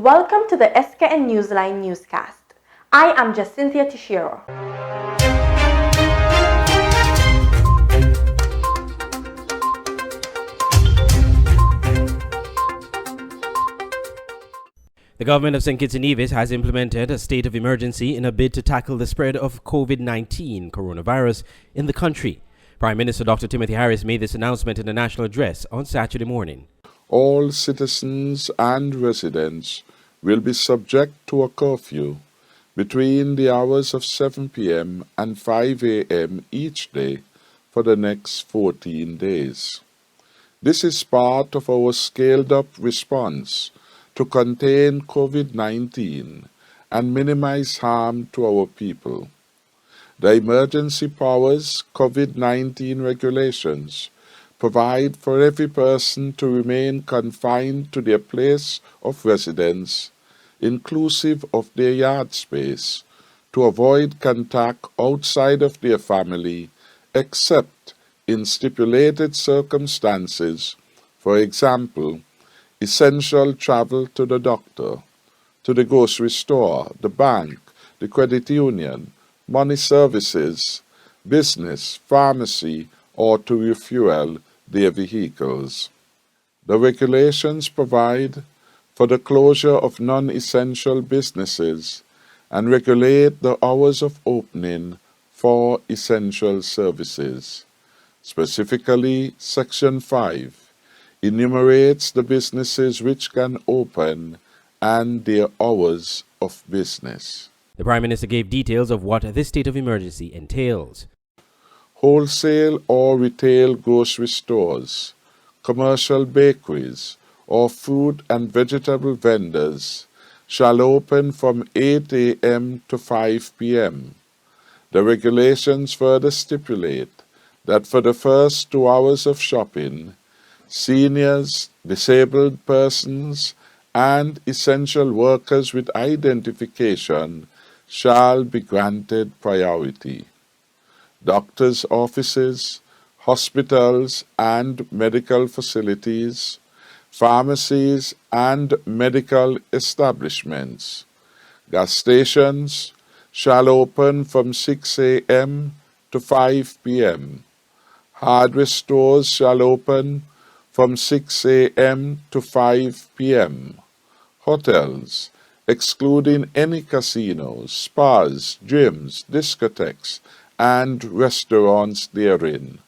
Welcome to the SKN Newsline Newscast. I am Jacinthia Tishiro. The government of St. Kitts and Nevis has implemented a state of emergency in a bid to tackle the spread of Covid-19 coronavirus in the country. Prime Minister Dr. Timothy Harris made this announcement in a national address on Saturday morning. All citizens and residents will be subject to a curfew between the hours of 7 p.m. and 5 a.m. each day for the next 14 days. This is part of our scaled-up response to contain COVID-19 and minimize harm to our people. The emergency powers COVID-19 regulations provide for every person to remain confined to their place of residence, inclusive of their yard space, to avoid contact outside of their family, except in stipulated circumstances, for example, essential travel to the doctor, to the grocery store, the bank, the credit union, money services, business, pharmacy, or to refuel their vehicles. The regulations provide for the closure of non-essential businesses and regulate the hours of opening for essential services. Specifically, Section 5 enumerates the businesses which can open and their hours of business. The Prime Minister gave details of what this state of emergency entails. Wholesale or retail grocery stores, commercial bakeries, or fruit and vegetable vendors shall open from 8 a.m. to 5 p.m. The regulations further stipulate that for the first 2 hours of shopping, seniors, disabled persons, and essential workers with identification shall be granted priority. Doctors' offices, hospitals and medical facilities, pharmacies and medical establishments, gas stations shall open from 6 a.m. to 5 p.m. Hardware stores shall open from 6 a.m. to 5 p.m. Hotels, excluding any casinos, spas, gyms, discotheques, and restaurants therein.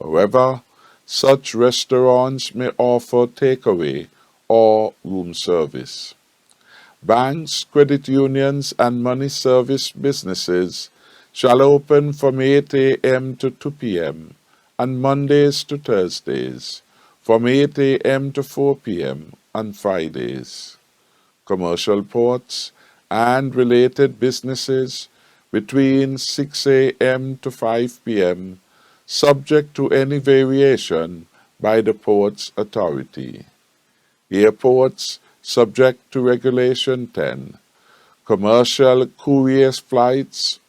However, such restaurants may offer takeaway or room service. Banks, credit unions, and money service businesses shall open from 8 a.m. to 2 p.m. on Mondays to Thursdays, from 8 a.m. to 4 p.m. on Fridays. Commercial ports and related businesses between 6 a.m. to 5 p.m., subject to any variation by the Ports Authority. Airports, subject to Regulation 10. Commercial courier flights,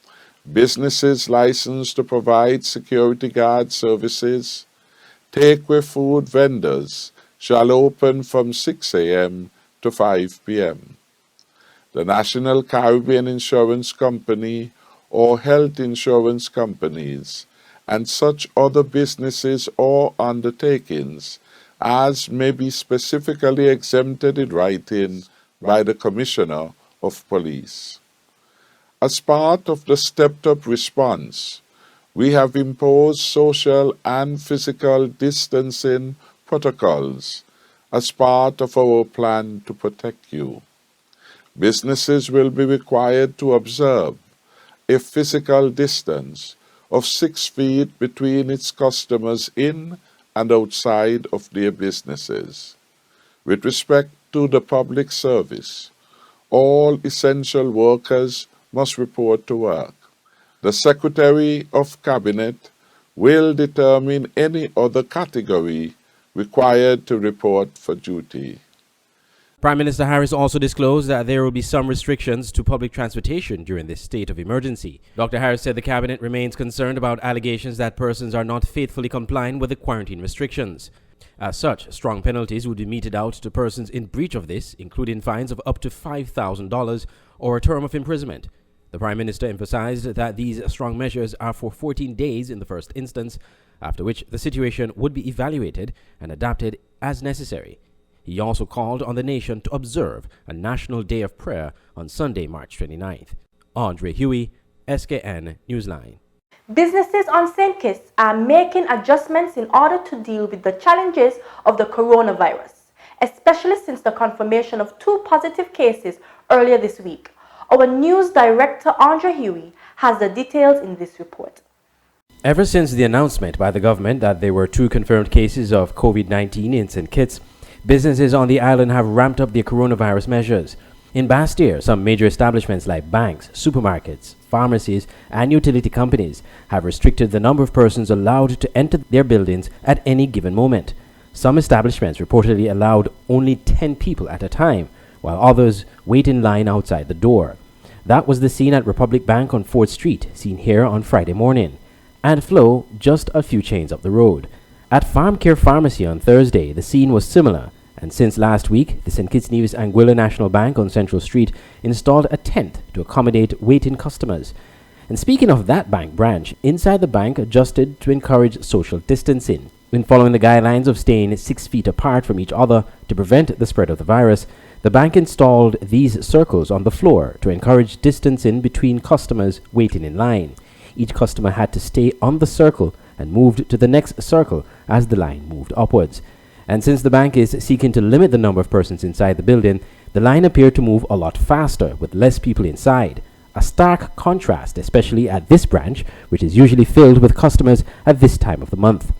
businesses licensed to provide security guard services, takeaway food vendors shall open from 6 a.m. to 5 p.m. The National Caribbean Insurance Company or health insurance companies and such other businesses or undertakings as may be specifically exempted in writing by the Commissioner of Police. As part of the stepped-up response, we have imposed social and physical distancing protocols as part of our plan to protect you. Businesses will be required to observe a physical distance of 6 feet between its customers in and outside of their businesses. With respect to the public service, all essential workers must report to work. The Secretary of Cabinet will determine any other category required to report for duty. Prime Minister Harris also disclosed that there will be some restrictions to public transportation during this state of emergency. Dr. Harris said the cabinet remains concerned about allegations that persons are not faithfully complying with the quarantine restrictions. As such, strong penalties would be meted out to persons in breach of this, including fines of up to $5,000 or a term of imprisonment. The Prime Minister emphasized that these strong measures are for 14 days in the first instance, after which the situation would be evaluated and adapted as necessary. He also called on the nation to observe a National Day of Prayer on Sunday, March 29th. Andre Huey, SKN Newsline. Businesses on St. Kitts are making adjustments in order to deal with the challenges of the coronavirus, especially since the confirmation of 2 positive cases earlier this week. Our news director Andre Huey has the details in this report. Ever since the announcement by the government that there were 2 confirmed cases of COVID-19 in St. Kitts, businesses on the island have ramped up their coronavirus measures. In Bastyr, some major establishments like banks, supermarkets, pharmacies, and utility companies have restricted the number of persons allowed to enter their buildings at any given moment. Some establishments reportedly allowed only 10 people at a time, while others wait in line outside the door. That was the scene at Republic Bank on 4th Street, seen here on Friday morning, and Flow just a few chains up the road. At Farm Care Pharmacy on Thursday, the scene was similar, and since last week, the St. Kitts Nevis Anguilla National Bank on Central Street installed a tent to accommodate waiting customers. And speaking of that bank branch, inside the bank adjusted to encourage social distancing. When following the guidelines of staying 6 feet apart from each other to prevent the spread of the virus, the bank installed these circles on the floor to encourage distancing between customers waiting in line. Each customer had to stay on the circle and moved to the next circle as the line moved upwards. And since the bank is seeking to limit the number of persons inside the building, the line appeared to move a lot faster with less people inside. A stark contrast, especially at this branch, which is usually filled with customers at this time of the month.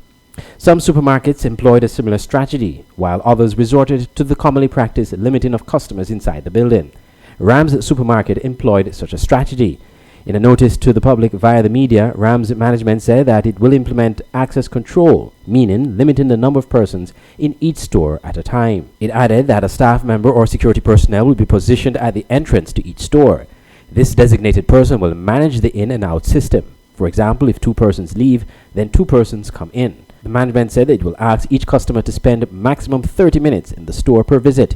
Some supermarkets employed a similar strategy, while others resorted to the commonly practiced limiting of customers inside the building. Ram's supermarket employed such a strategy. In a notice to the public via the media, Ram's management said that it will implement access control, meaning limiting the number of persons in each store at a time. It added that a staff member or security personnel will be positioned at the entrance to each store. This designated person will manage the in and out system. For example, if 2 persons leave, then 2 persons come in. The management said it will ask each customer to spend maximum 30 minutes in the store per visit.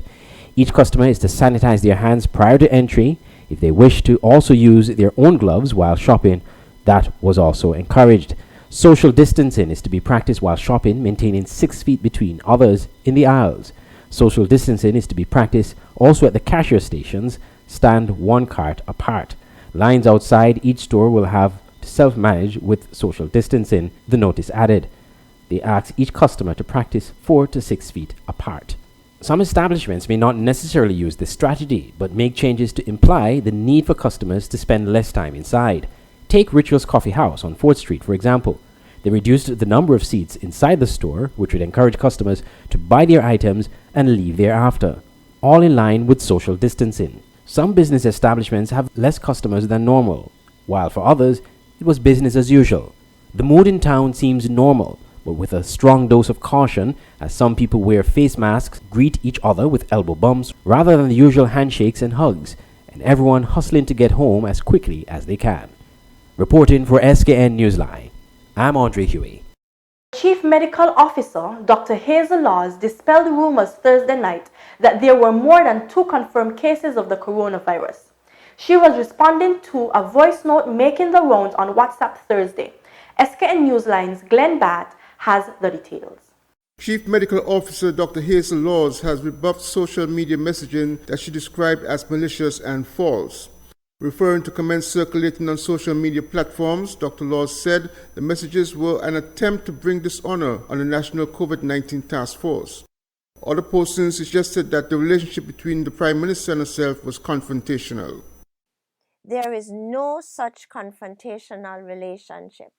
Each customer is to sanitize their hands prior to entry. If they wish to also use their own gloves while shopping, that was also encouraged. Social distancing is to be practiced while shopping, maintaining 6 feet between others in the aisles. Social distancing is to be practiced also at the cashier stations, stand 1 cart apart. Lines outside each store will have to self-manage with social distancing, the notice added. They ask each customer to practice 4 to 6 feet apart. Some establishments may not necessarily use this strategy, but make changes to imply the need for customers to spend less time inside. Take Rituals Coffee House on 4th Street, for example. They reduced the number of seats inside the store, which would encourage customers to buy their items and leave thereafter, all in line with social distancing. Some business establishments have less customers than normal, while for others, it was business as usual. The mood in town seems normal, but with a strong dose of caution, as some people wear face masks, greet each other with elbow bumps rather than the usual handshakes and hugs, and everyone hustling to get home as quickly as they can. Reporting for SKN Newsline, I'm Andre Huey. Chief Medical Officer Dr. Hazel Laws dispelled rumors Thursday night that there were more than 2 confirmed cases of the coronavirus. She was responding to a voice note making the rounds on WhatsApp Thursday. SKN Newsline's Glenn Batt has the details. Chief Medical Officer Dr. Hazel Laws has rebuffed social media messaging that she described as malicious and false. Referring to comments circulating on social media platforms, Dr. Laws said the messages were an attempt to bring dishonor on the National Covid-19 Task Force. Other postings suggested that the relationship between the Prime Minister and herself was confrontational. There is no such confrontational relationship.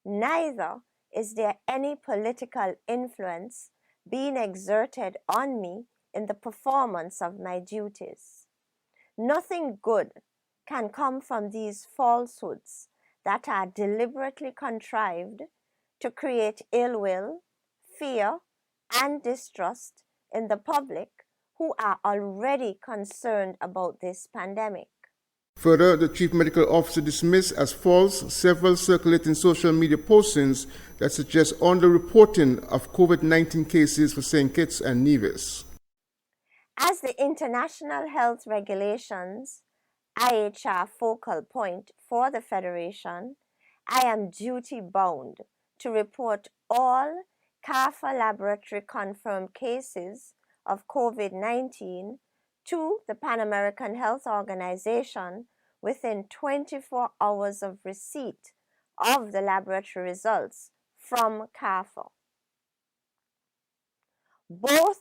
Neither is there any political influence being exerted on me in the performance of my duties. Nothing good can come from these falsehoods that are deliberately contrived to create ill will, fear, and distrust in the public who are already concerned about this pandemic. Further, the Chief Medical Officer dismissed as false several circulating social media postings that suggest underreporting of COVID-19 cases for St. Kitts and Nevis. As the international health regulations, IHR focal point for the Federation, I am duty-bound to report all CARFA laboratory confirmed cases of COVID-19 to the Pan American Health Organization within 24 hours of receipt of the laboratory results from CARFA. Both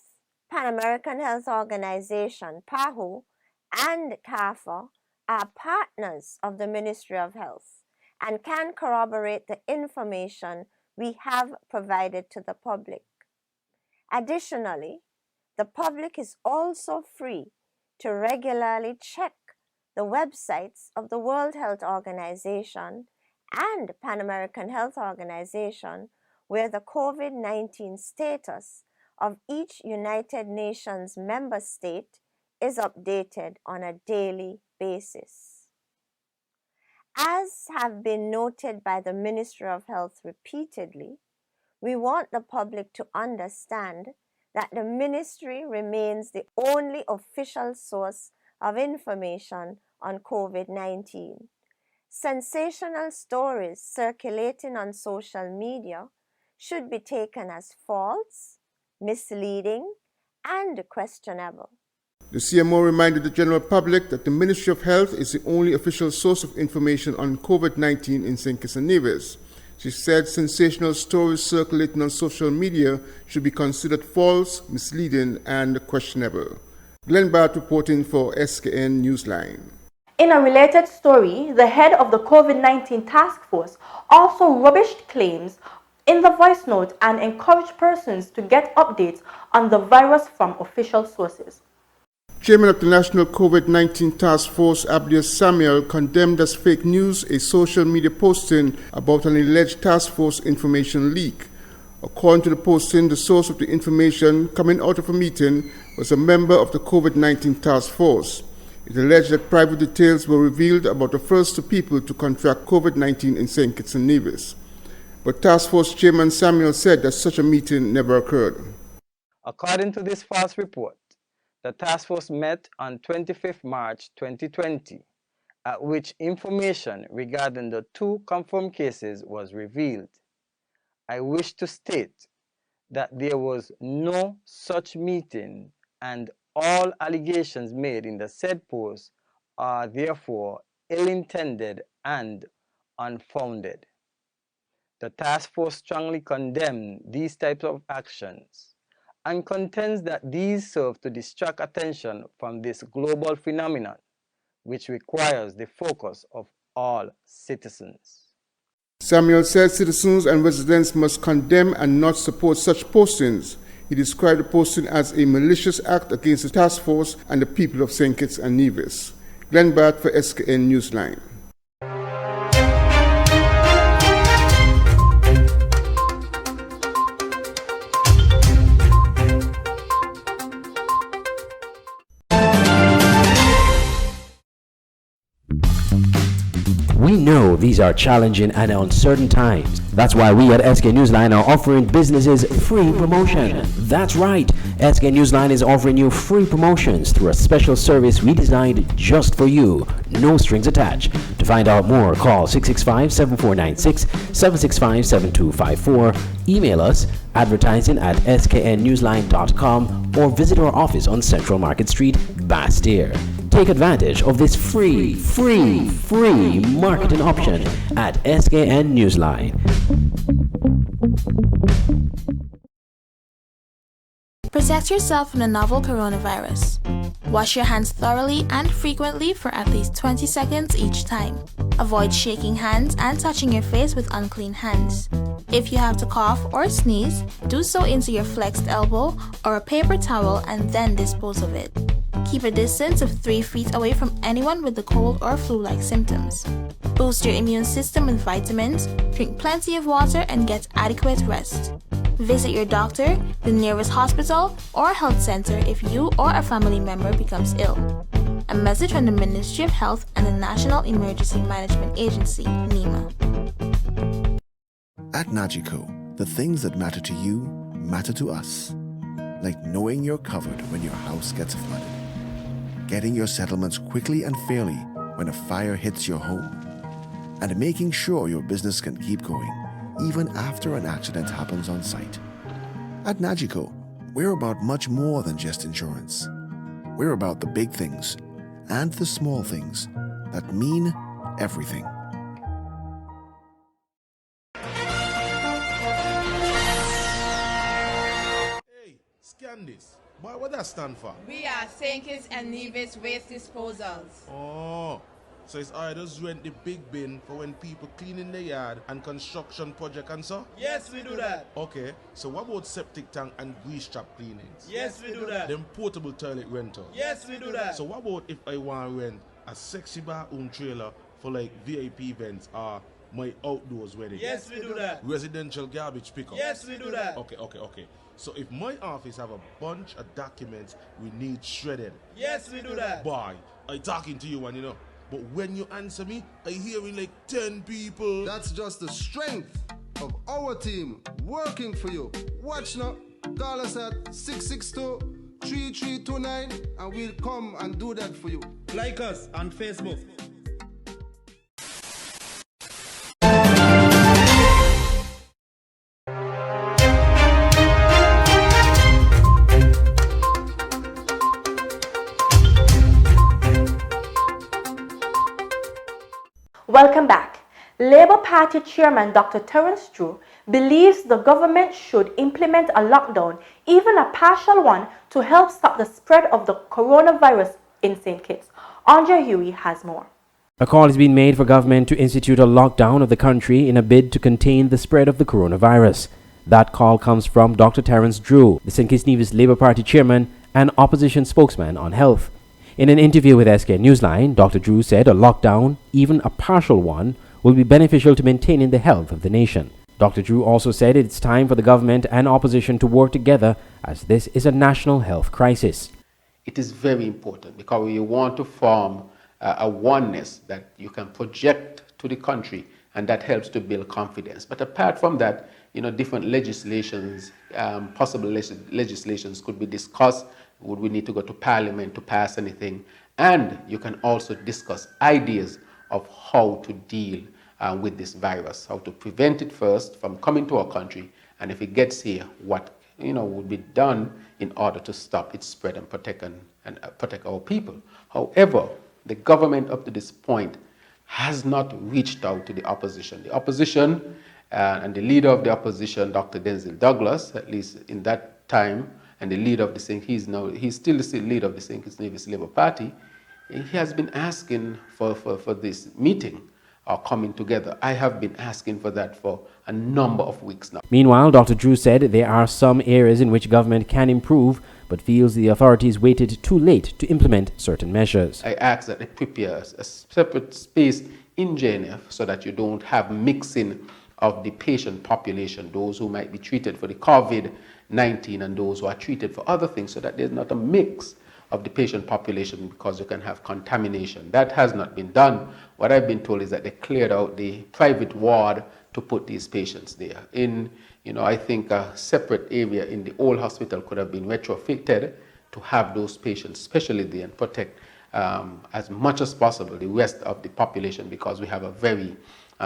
Pan American Health Organization, PAHO, and CARFA are partners of the Ministry of Health and can corroborate the information we have provided to the public. Additionally, the public is also free to regularly check the websites of the World Health Organization and Pan American Health Organization, where the COVID-19 status of each United Nations member state is updated on a daily basis. As have been noted by the Ministry of Health repeatedly, we want the public to understand that the Ministry remains the only official source of information on COVID-19. Sensational stories circulating on social media should be taken as false, misleading, and questionable. The CMO reminded the general public that the Ministry of Health is the only official source of information on COVID-19 in St. Kitts and Nevis. She said sensational stories circulating on social media should be considered false, misleading, and questionable. Glenn Barth reporting for SKN Newsline. In a related story, the head of the COVID-19 task force also rubbished claims in the voice note and encouraged persons to get updates on the virus from official sources. Chairman of the National COVID-19 Task Force, Abdias Samuel, condemned as fake news a social media posting about an alleged task force information leak. According to the posting, the source of the information coming out of a meeting was a member of the COVID-19 task force. It alleged that private details were revealed about the first two people to contract COVID-19 in St. Kitts and Nevis. But Task Force Chairman Samuel said that such a meeting never occurred. According to this false report, the task force met on 25th March 2020, at which information regarding the two confirmed cases was revealed. I wish to state that there was no such meeting, and all allegations made in the said post are therefore ill-intended and unfounded. The task force strongly condemns these types of actions and contends that these serve to distract attention from this global phenomenon, which requires the focus of all citizens. Samuel said citizens and residents must condemn and not support such postings. He described the posting as a malicious act against the task force and the people of St. Kitts and Nevis. Glenn Barth for SKN Newsline. We know these are challenging and uncertain times. That's why we at SK Newsline are offering businesses free promotion. That's right, SK Newsline is offering you free promotions through a special service we designed just for you. No strings attached. To find out more, call 665-7496, 765-7254, email us advertising@sknnewsline.com, or visit our office on Central Market Street, Bastyr. Take advantage of this free marketing option at SKN Newsline. Protect yourself from the novel coronavirus. Wash your hands thoroughly and frequently for at least 20 seconds each time. Avoid shaking hands and touching your face with unclean hands. If you have to cough or sneeze, do so into your flexed elbow or a paper towel and then dispose of it. Keep a distance of 3 feet away from anyone with the cold or flu-like symptoms. Boost your immune system with vitamins, drink plenty of water, and get adequate rest. Visit your doctor, the nearest hospital, or health center if you or a family member becomes ill. A message from the Ministry of Health and the National Emergency Management Agency, NEMA. At Nagico, the things that matter to you matter to us. Like knowing you're covered when your house gets flooded, getting your settlements quickly and fairly when a fire hits your home, and making sure your business can keep going even after an accident happens on site. At Nagico, we're about much more than just insurance. We're about the big things and the small things that mean everything. Hey, scan this. Boy, what that stand for? We are St. Kitts and Nevis Waste Disposals. Oh, so it's I just rent the big bin for when people cleaning the yard and construction project and so? Yes, we do that. Okay, so what about septic tank and grease trap cleanings? Yes, we do that. Them portable toilet rental? Yes, we do that. So what about if I want to rent a sexy bathroom trailer for like VIP events or my outdoors wedding? Yes, we do that. Residential garbage pickup? Yes, we do that. Okay. So if my office have a bunch of documents we need shredded? Yes, we do that. Boy, I talking to you one, you know. But when you answer me, I hearing like 10 people. That's just the strength of our team working for you. Watch now. Call us at 662-3329 and we'll come and do that for you. Like us on Facebook. Welcome back. Labour Party Chairman Dr. Terence Drew believes the government should implement a lockdown, even a partial one, to help stop the spread of the coronavirus in St. Kitts. Andre Huey has more. A call has been made for government to institute a lockdown of the country in a bid to contain the spread of the coronavirus. That call comes from Dr. Terence Drew, the St. Kitts Nevis Labour Party Chairman and opposition spokesman on health. In an interview with SK Newsline, Dr. Drew said a lockdown, even a partial one, will be beneficial to maintaining the health of the nation. Dr. Drew also said it's time for the government and opposition to work together as this is a national health crisis. It is very important because you want to form a oneness that you can project to the country, and that helps to build confidence. But apart from that, different legislations, possible legislations could be discussed. Would we need to go to Parliament to pass anything? And you can also discuss ideas of how to deal with this virus, how to prevent it first from coming to our country, and if it gets here, what would be done in order to stop its spread and protect our people. However, the government up to this point has not reached out to the opposition. The opposition and the leader of the opposition, Dr. Denzel Douglas, at least in that time, and the leader of he's still the leader of the St. Kitts Nevis Labour Party, he has been asking for this meeting or coming together. I have been asking for that for a number of weeks now. Meanwhile, Dr. Drew said there are some areas in which government can improve, but feels the authorities waited too late to implement certain measures. I ask that they prepare a separate space in JNF so that you don't have mixing of the patient population, those who might be treated for the Covid-19 and those who are treated for other things, so that there's not a mix of the patient population because you can have contamination. That has not been done. What I've been told is that they cleared out the private ward to put these patients there. I think a separate area in the old hospital could have been retrofitted to have those patients, especially there, and protect as much as possible the rest of the population because we have a very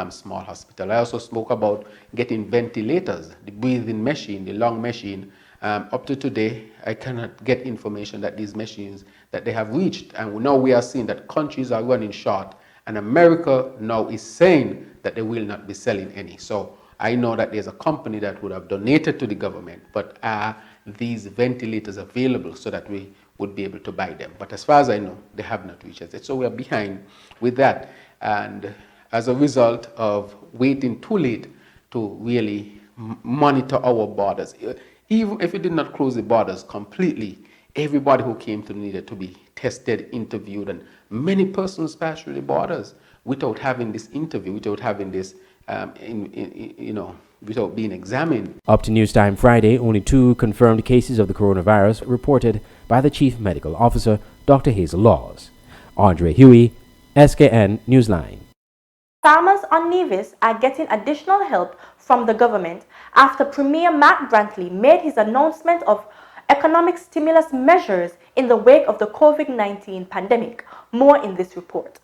small hospital. I also spoke about getting ventilators, the breathing machine, the lung machine. Up to today, I cannot get information that these machines, that they have reached. And now we are seeing that countries are running short. And America now is saying that they will not be selling any. So I know that there's a company that would have donated to the government, but are these ventilators available so that we would be able to buy them? But as far as I know, they have not reached us. So we're behind with that. And as a result of waiting too late to really monitor our borders, even if we did not close the borders completely, everybody who came through needed to be tested, interviewed, and many persons passed through the borders without having this interview, without having this, without being examined. Up to News Time Friday, only 2 confirmed cases of the coronavirus reported by the Chief Medical Officer, Dr. Hazel Laws. Andre Huey, SKN Newsline. Farmers on Nevis are getting additional help from the government after Premier Matt Brantley made his announcement of economic stimulus measures in the wake of the COVID-19 pandemic. More in this report.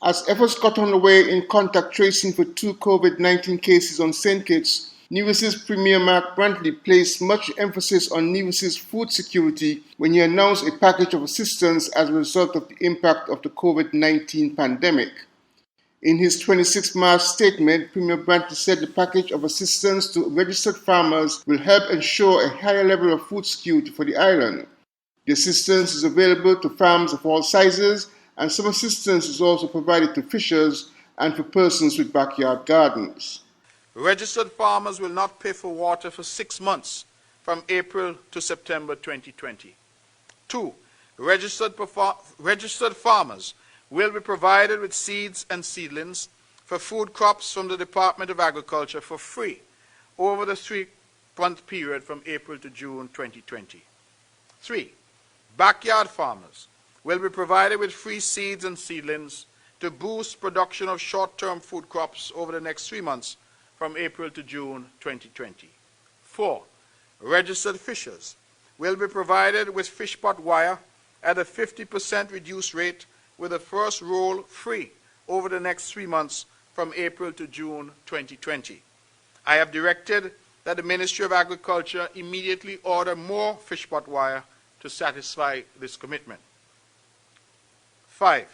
As efforts got underway in contact tracing for 2 COVID-19 cases on St. Kitts, Nevis's Premier Mark Brantley placed much emphasis on Nevis's food security when he announced a package of assistance as a result of the impact of the COVID-19 pandemic. In his 26 March statement, Premier Brantley said the package of assistance to registered farmers will help ensure a higher level of food security for the island. The assistance is available to farms of all sizes, and some assistance is also provided to fishers and for persons with backyard gardens. Registered farmers will not pay for water for 6 months from April to September 2020. 2. Registered farmers will be provided with seeds and seedlings for food crops from the Department of Agriculture for free over the 3-month period from April to June 2020. 3. Backyard farmers will be provided with free seeds and seedlings to boost production of short-term food crops over the next 3 months from April to June 2020. 4. Registered fishers will be provided with fish pot wire at a 50% reduced rate with the first roll free over the next 3 months from April to June 2020. I have directed that the Ministry of Agriculture immediately order more fish pot wire to satisfy this commitment. 5.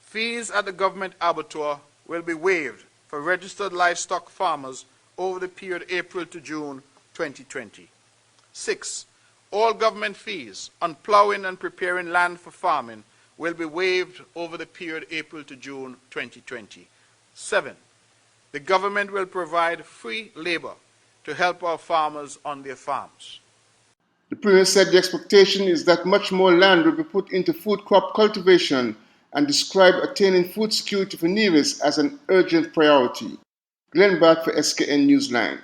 Fees at the government abattoir will be waived for registered livestock farmers over the period April to June 2020. 6. All government fees on ploughing and preparing land for farming will be waived over the period April to June 2020. 7. The government will provide free labor to help our farmers on their farms. The Premier said the expectation is that much more land will be put into food crop cultivation and described attaining food security for Nevis as an urgent priority. Glenn Barth for SKN Newsline.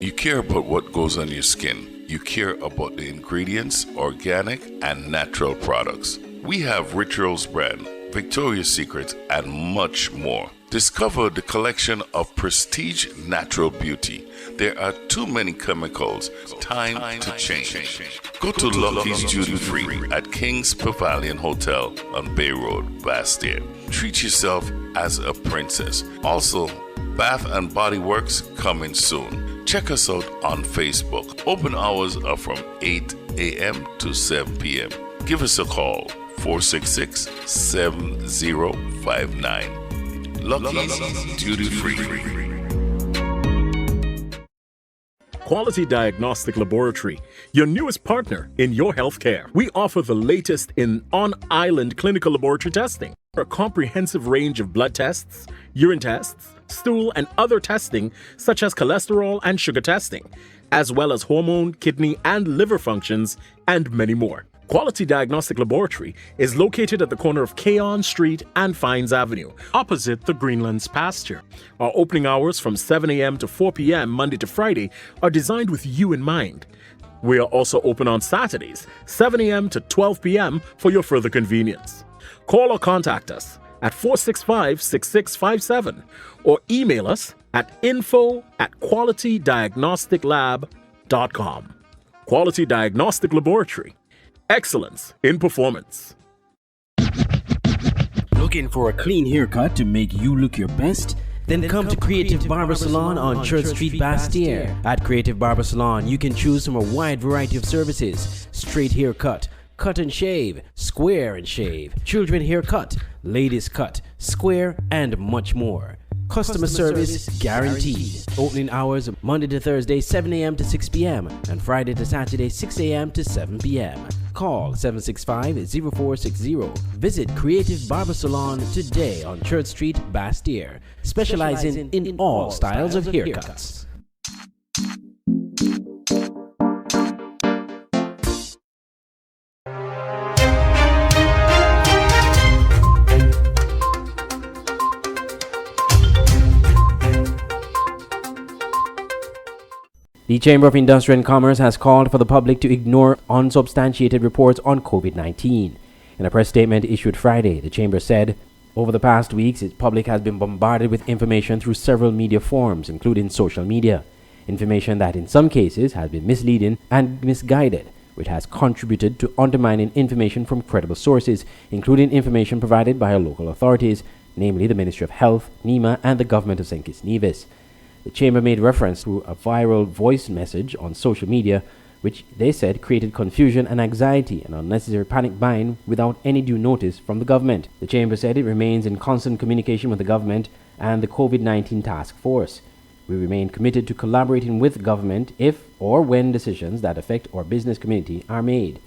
You care about what goes on your skin. You care about the ingredients, organic and natural products. We have Rituals Brand, Victoria's Secret, and much more. Discover the collection of prestige natural beauty. There are too many chemicals. Time to change. Go to Lucky's Duty Free at King's Pavilion Hotel on Bay Road, Bastille. Treat yourself as a princess. Also, Bath and Body Works coming soon. Check us out on Facebook. Open hours are from 8 a.m. to 7 p.m. Give us a call, 466-7059. Lucky's Duty Free. Quality Diagnostic Laboratory, your newest partner in your healthcare. We offer the latest in on-island clinical laboratory testing, a comprehensive range of blood tests, urine tests, stool and other testing such as cholesterol and sugar testing, as well as hormone, kidney and liver functions, and many more. Quality Diagnostic Laboratory is located at the corner of Keon Street and Fines Avenue, opposite the Greenlands pasture. Our opening hours from 7 a.m. to 4 p.m. Monday to Friday are designed with you in mind. We are also open on Saturdays, 7 a.m. to 12 p.m. for your further convenience. Call or contact us at 465-6657 or email us at info@qualitydiagnosticlab.com. Quality Diagnostic Laboratory. Excellence in performance. Looking for a clean haircut to make you look your best? Then come to Creative Barber Salon on Church Street, Bastille. At Creative Barber Salon, you can choose from a wide variety of services: straight haircut, cut and shave, square and shave, children haircut, ladies cut, square, and much more. Customer service guaranteed. Opening hours Monday to Thursday 7 a.m. to 6 p.m. and Friday to Saturday 6 a.m. to 7 p.m. Call 765-0460. Visit Creative Barber Salon today on Church Street, Bastille, specializing in all styles of haircuts. The Chamber of Industry and Commerce has called for the public to ignore unsubstantiated reports on COVID-19. In a press statement issued Friday, the Chamber said, over the past weeks, its public has been bombarded with information through several media forms, including social media. Information that in some cases has been misleading and misguided, which has contributed to undermining information from credible sources, including information provided by our local authorities, namely the Ministry of Health, NEMA, and the government of St. Kitts Nevis. The Chamber made reference to a viral voice message on social media, which they said created confusion and anxiety and unnecessary panic buying without any due notice from the government. The Chamber said it remains in constant communication with the government and the COVID-19 task force. We remain committed to collaborating with government if or when decisions that affect our business community are made.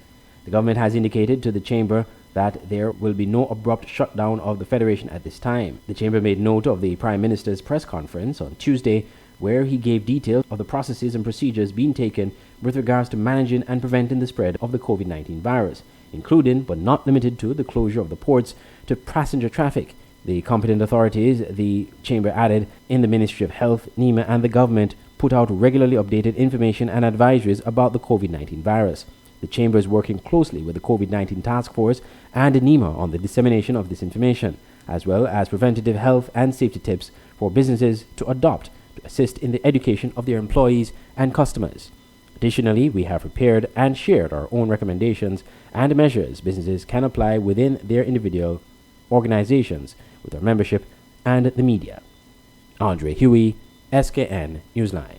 The government has indicated to the Chamber that there will be no abrupt shutdown of the Federation at this time. The Chamber made note of the Prime Minister's press conference on Tuesday, where he gave details of the processes and procedures being taken with regards to managing and preventing the spread of the COVID-19 virus, including but not limited to the closure of the ports to passenger traffic. The competent authorities, the Chamber added, in the Ministry of Health, NEMA, and the government put out regularly updated information and advisories about the COVID-19 virus. The Chamber is working closely with the COVID-19 task force and NEMA on the dissemination of this information, as well as preventative health and safety tips for businesses to adopt to assist in the education of their employees and customers. Additionally, we have prepared and shared our own recommendations and measures businesses can apply within their individual organizations with our membership and the media. Andre Huey, SKN Newsline.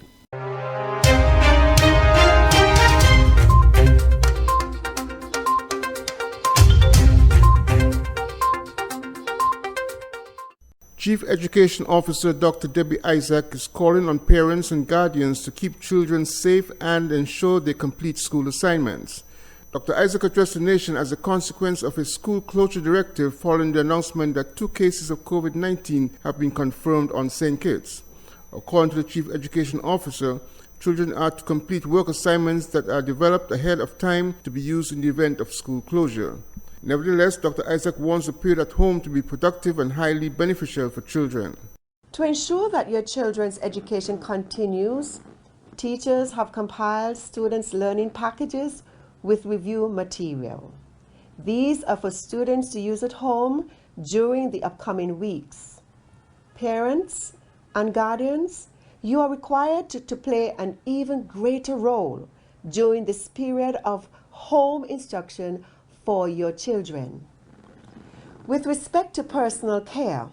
Chief Education Officer Dr. Debbie Isaac is calling on parents and guardians to keep children safe and ensure they complete school assignments. Dr. Isaac addressed the nation as a consequence of a school closure directive following the announcement that 2 cases of COVID-19 have been confirmed on St. Kitts. According to the Chief Education Officer, children are to complete work assignments that are developed ahead of time to be used in the event of school closure. Nevertheless, Dr. Isaac wants the period at home to be productive and highly beneficial for children. To ensure that your children's education continues, teachers have compiled students' learning packages with review material. These are for students to use at home during the upcoming weeks. Parents and guardians, you are required to play an even greater role during this period of home instruction for your children. With respect to personal care,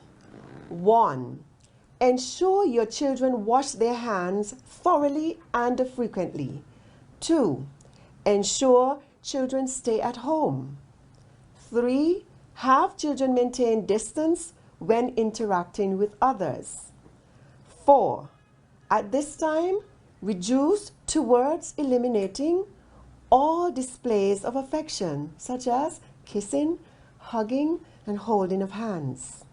1. Ensure your children wash their hands thoroughly and frequently. 2. Ensure children stay at home. 3. Have children maintain distance when interacting with others. 4. At this time, reduce towards eliminating all displays of affection, such as kissing, hugging, and holding of hands.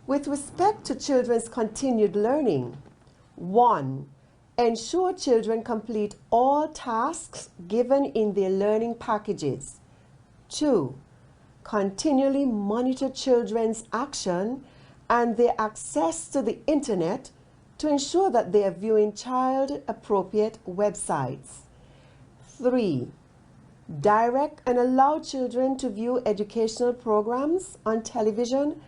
With respect to children's continued learning, 1. Ensure children complete all tasks given in their learning packages. 2. Continually monitor children's action and their access to the internet to ensure that they are viewing child-appropriate websites. 3. Direct and allow children to view educational programs on television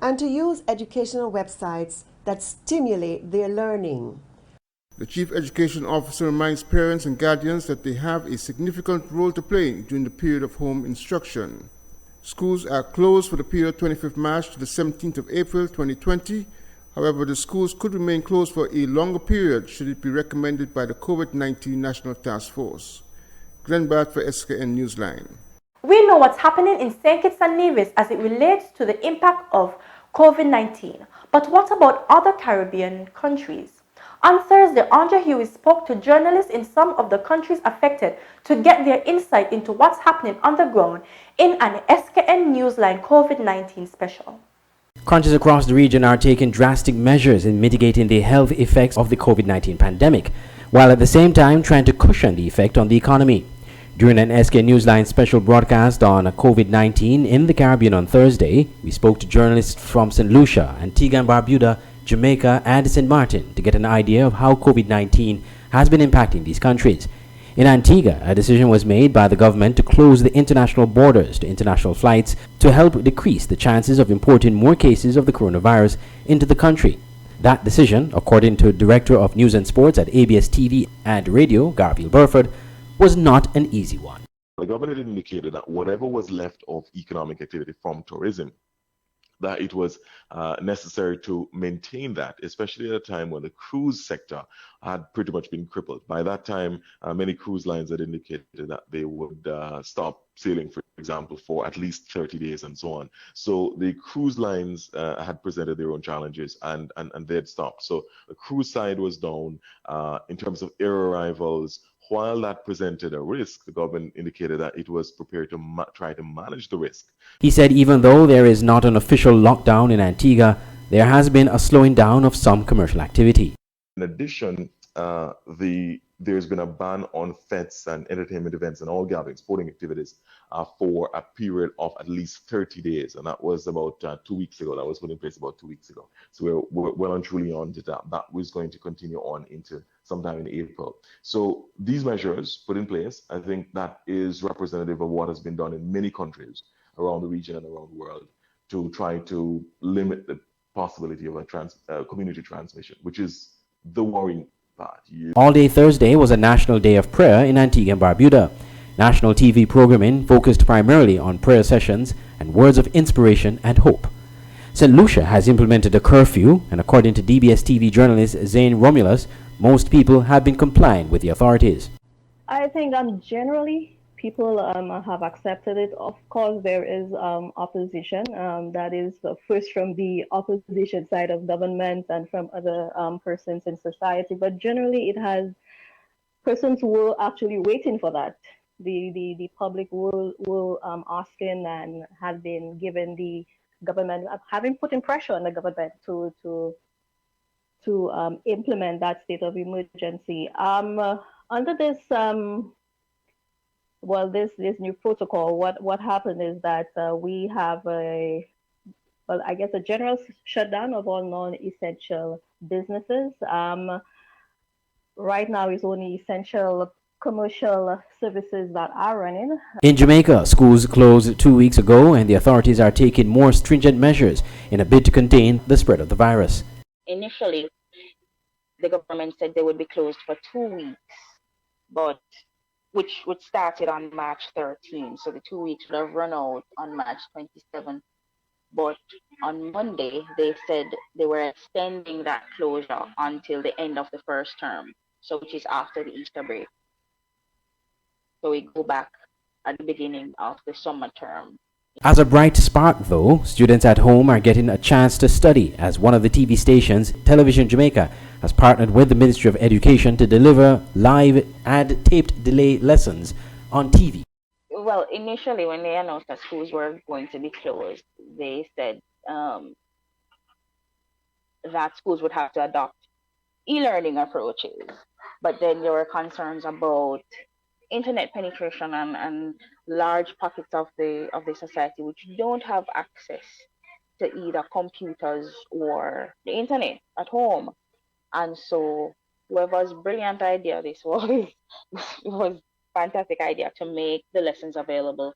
and to use educational websites that stimulate their learning. The Chief Education Officer reminds parents and guardians that they have a significant role to play during the period of home instruction. Schools are closed for the period 25th March to the 17th of April 2020. However, the schools could remain closed for a longer period should it be recommended by the Covid-19 National Task Force. Glenn Bart for SKN Newsline. We know what's happening in St. Kitts and Nevis as it relates to the impact of COVID-19. But what about other Caribbean countries? On Thursday, Andre Huey spoke to journalists in some of the countries affected to get their insight into what's happening on the ground in an SKN Newsline COVID-19 special. Countries across the region are taking drastic measures in mitigating the health effects of the COVID-19 pandemic, while at the same time trying to cushion the effect on the economy. During an SK Newsline special broadcast on COVID-19 in the Caribbean on Thursday, we spoke to journalists from St. Lucia, Antigua and Barbuda, Jamaica, and St. Martin to get an idea of how COVID-19 has been impacting these countries. In Antigua, a decision was made by the government to close the international borders to international flights to help decrease the chances of importing more cases of the coronavirus into the country. That decision, according to Director of News and Sports at ABS TV and Radio, Garfield Burford, was not an easy one. The government had indicated that whatever was left of economic activity from tourism, that it was necessary to maintain that, especially at a time when the cruise sector had pretty much been crippled. By that time, many cruise lines had indicated that they would stop sailing, for example, for at least 30 days and so on. So the cruise lines had presented their own challenges and they had stopped. So the cruise side was down in terms of air arrivals. While that presented a risk, the government indicated that it was prepared to try to manage the risk. He said even though there is not an official lockdown in Antigua, there has been a slowing down of some commercial activity. In addition, there's been a ban on fetes and entertainment events and all gathering, sporting activities for a period of at least 30 days. And that was about 2 weeks ago. That was put in place about 2 weeks ago. So we're well and truly on to that. That was going to continue on into sometime in April. So these measures put in place, I think that is representative of what has been done in many countries around the region and around the world to try to limit the possibility of a community transmission, which is the worrying part. All Day Thursday was a national day of prayer in Antigua and Barbuda. National TV programming focused primarily on prayer sessions and words of inspiration and hope. St. Lucia has implemented a curfew, and according to DBS TV journalist Zane Romulus, most people have been complying with the authorities. I think generally people have accepted it. Of course, there is opposition. That is first from the opposition side of government and from other persons in society. But generally, persons were actually waiting for that. The public will asking and have been given the government, having put in pressure on the government to implement that state of emergency. Under this this new protocol, what happened is that we have a general shutdown of all non-essential businesses. Right now, it's only essential commercial services that are running. In Jamaica, schools closed 2 weeks ago, and the authorities are taking more stringent measures in a bid to contain the spread of the virus. Initially, the government said they would be closed for 2 weeks, but which started on March 13. So the 2 weeks would have run out on March 27. But on Monday, they said they were extending that closure until the end of the first term, so which is after the Easter break. So we go back at the beginning of the summer term. As a bright spark, though, students at home are getting a chance to study, as one of the TV stations, Television Jamaica, has partnered with the Ministry of Education to deliver live and taped delay lessons on TV. Well, initially when they announced that schools were going to be closed, they said that schools would have to adopt e-learning approaches. But then there were concerns about internet penetration and large pockets of the society which don't have access to either computers or the internet at home. And so whoever's brilliant idea this was, it was a fantastic idea to make the lessons available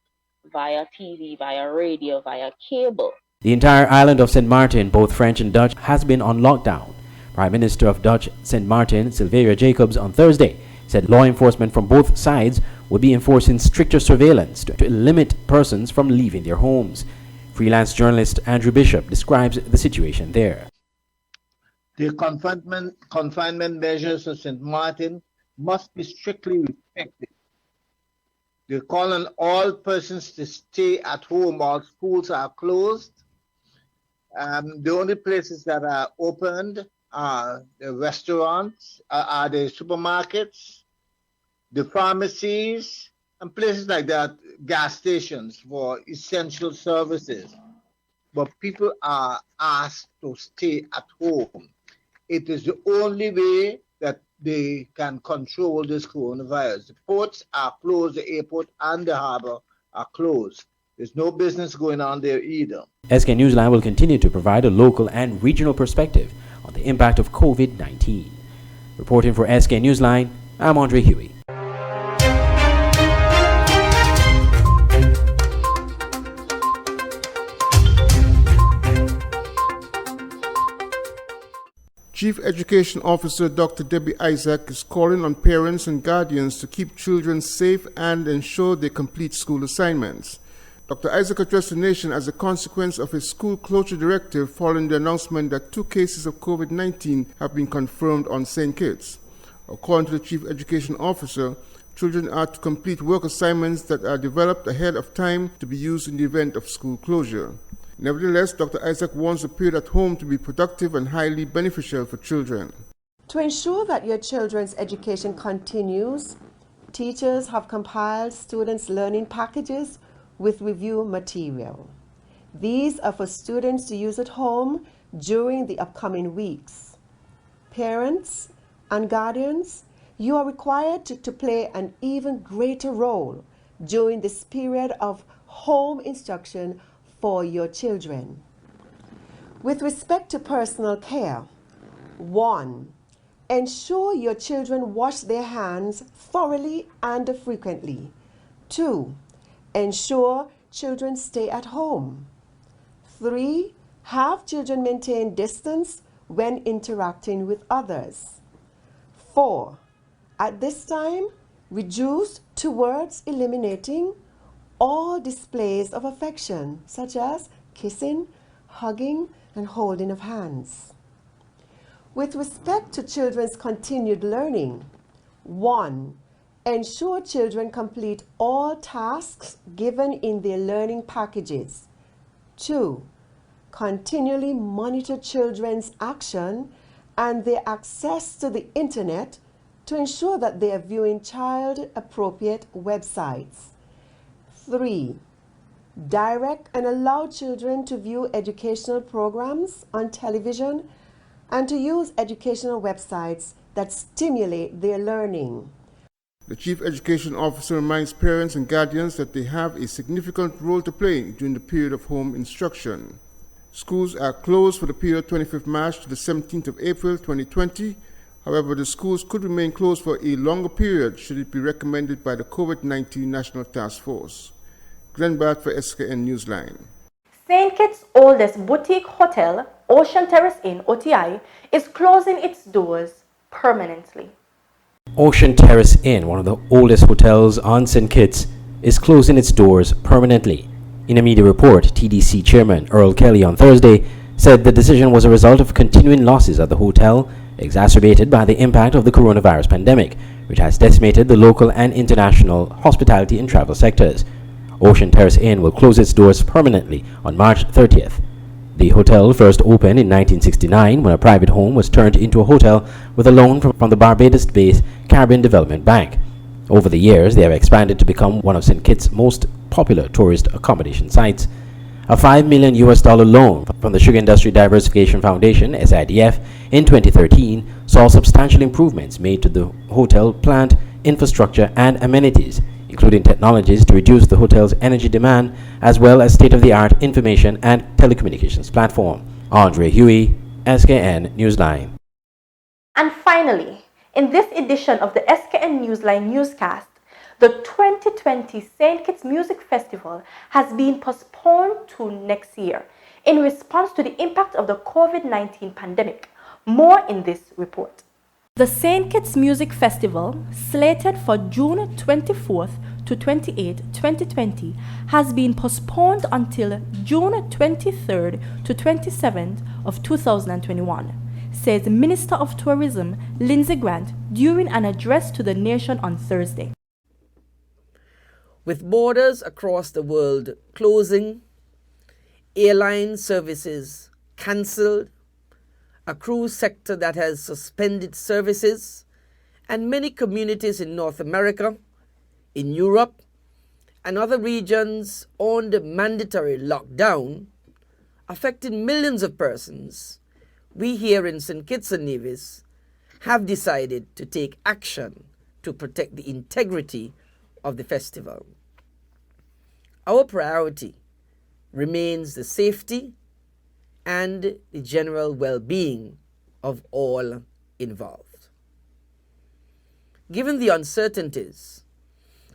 via TV, via radio, via cable. The entire island of St. Martin, both French and Dutch, has been on lockdown. Prime Minister of Dutch St. Martin, Sylvia Jacobs, on Thursday said law enforcement from both sides would be enforcing stricter surveillance to limit persons from leaving their homes. Freelance journalist Andrew Bishop describes the situation there. The confinement measures of St. Martin must be strictly respected. They call on all persons to stay at home. All schools are closed. The only places that are opened are the restaurants, are the supermarkets, the pharmacies, and places like that, gas stations for essential services. But people are asked to stay at home. It is the only way that they can control this coronavirus. The ports are closed, the airport and the harbor are closed. There's no business going on there either. SK Newsline will continue to provide a local and regional perspective on the impact of COVID-19. Reporting for SK Newsline, I'm Andre Huey. Chief Education Officer Dr. Debbie Isaac is calling on parents and guardians to keep children safe and ensure they complete school assignments. Dr. Isaac addressed the nation as a consequence of his school closure directive following the announcement that 2 cases of COVID-19 have been confirmed on St. Kitts. According to the Chief Education Officer, children are to complete work assignments that are developed ahead of time to be used in the event of school closure. Nevertheless, Dr. Isaac wants the period at home to be productive and highly beneficial for children. To ensure that your children's education continues, teachers have compiled students' learning packages with review material. These are for students to use at home during the upcoming weeks. Parents and guardians, you are required to play an even greater role during this period of home instruction for your children. With respect to personal care, 1. Ensure your children wash their hands thoroughly and frequently. 2. Ensure children stay at home. 3. Have children maintain distance when interacting with others. 4. At this time, reduce towards eliminating all displays of affection, such as kissing, hugging, and holding of hands. With respect to children's continued learning, 1. Ensure children complete all tasks given in their learning packages. 2. Continually monitor children's action and their access to the internet to ensure that they are viewing child-appropriate websites. 3. Direct and allow children to view educational programs on television and to use educational websites that stimulate their learning. The Chief Education Officer reminds parents and guardians that they have a significant role to play during the period of home instruction. Schools are closed for the period 25th March to the 17th of April 2020. However, the schools could remain closed for a longer period should it be recommended by the Covid-19 National Task Force. Glenn Barth for SKN Newsline. St. Kitts' oldest boutique hotel, Ocean Terrace Inn, OTI, is closing its doors permanently. Ocean Terrace Inn, one of the oldest hotels on St. Kitts, is closing its doors permanently. In a media report, TDC Chairman Earl Kelly on Thursday said the decision was a result of continuing losses at the hotel, exacerbated by the impact of the coronavirus pandemic, which has decimated the local and international hospitality and travel sectors. Ocean Terrace Inn will close its doors permanently on March 30th. The hotel first opened in 1969 when a private home was turned into a hotel with a loan from the Barbados-based Caribbean Development Bank. Over the years, they have expanded to become one of St. Kitts' most popular tourist accommodation sites. A $5 million loan from the Sugar Industry Diversification Foundation, SIDF, in 2013 saw substantial improvements made to the hotel plant, infrastructure, and amenities, including technologies to reduce the hotel's energy demand, as well as state-of-the-art information and telecommunications platform. Andre Huey, SKN Newsline. And finally, in this edition of the SKN Newsline newscast, the 2020 St. Kitts Music Festival has been postponed to next year in response to the impact of the COVID-19 pandemic. More in this report. The St. Kitts Music Festival, slated for June 24th to 28, 2020, has been postponed until June 23rd to 27th of 2021, says Minister of Tourism Lindsay Grant during an address to the nation on Thursday. With borders across the world closing, airline services cancelled, a cruise sector that has suspended services, and many communities in North America, in Europe, and other regions on the mandatory lockdown, affecting millions of persons, we here in St. Kitts and Nevis have decided to take action to protect the integrity of the festival. Our priority remains the safety and the general well-being of all involved. Given the uncertainties,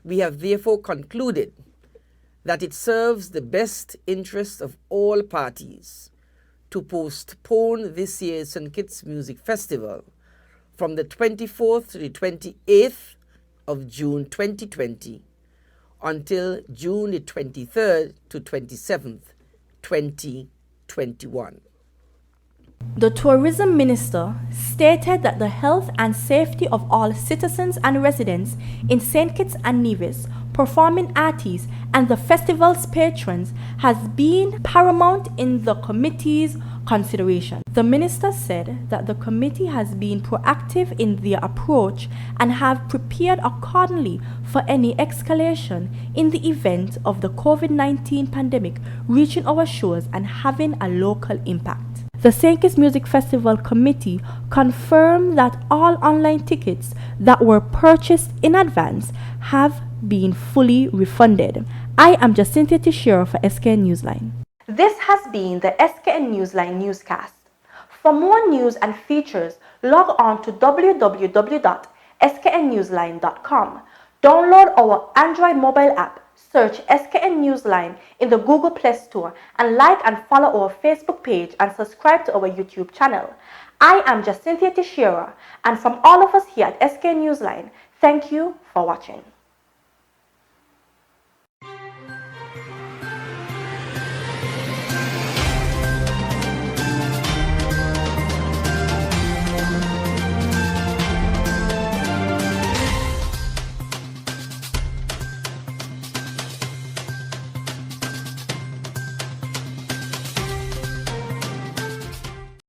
we have therefore concluded that it serves the best interest of all parties to postpone this year's St. Kitts Music Festival from the 24th to the 28th of June 2020 until June the 23rd to 27th, 2021. The tourism minister stated that the health and safety of all citizens and residents in St. Kitts and Nevis, performing artists, and the festival's patrons has been paramount in the committee's consideration. The minister said that the committee has been proactive in their approach and have prepared accordingly for any escalation in the event of the COVID-19 pandemic reaching our shores and having a local impact. The St. Kitts Music Festival Committee confirmed that all online tickets that were purchased in advance have been fully refunded. I am Jacinthia Teixeira for SKN Newsline. This has been the SKN Newsline newscast. For more news and features, log on to www.sknnewsline.com. Download our Android mobile app, search SKN Newsline in the Google Play Store, and like and follow our Facebook page and subscribe to our YouTube channel. I am Jacinthia Teixeira, and from all of us here at SKN Newsline, thank you for watching.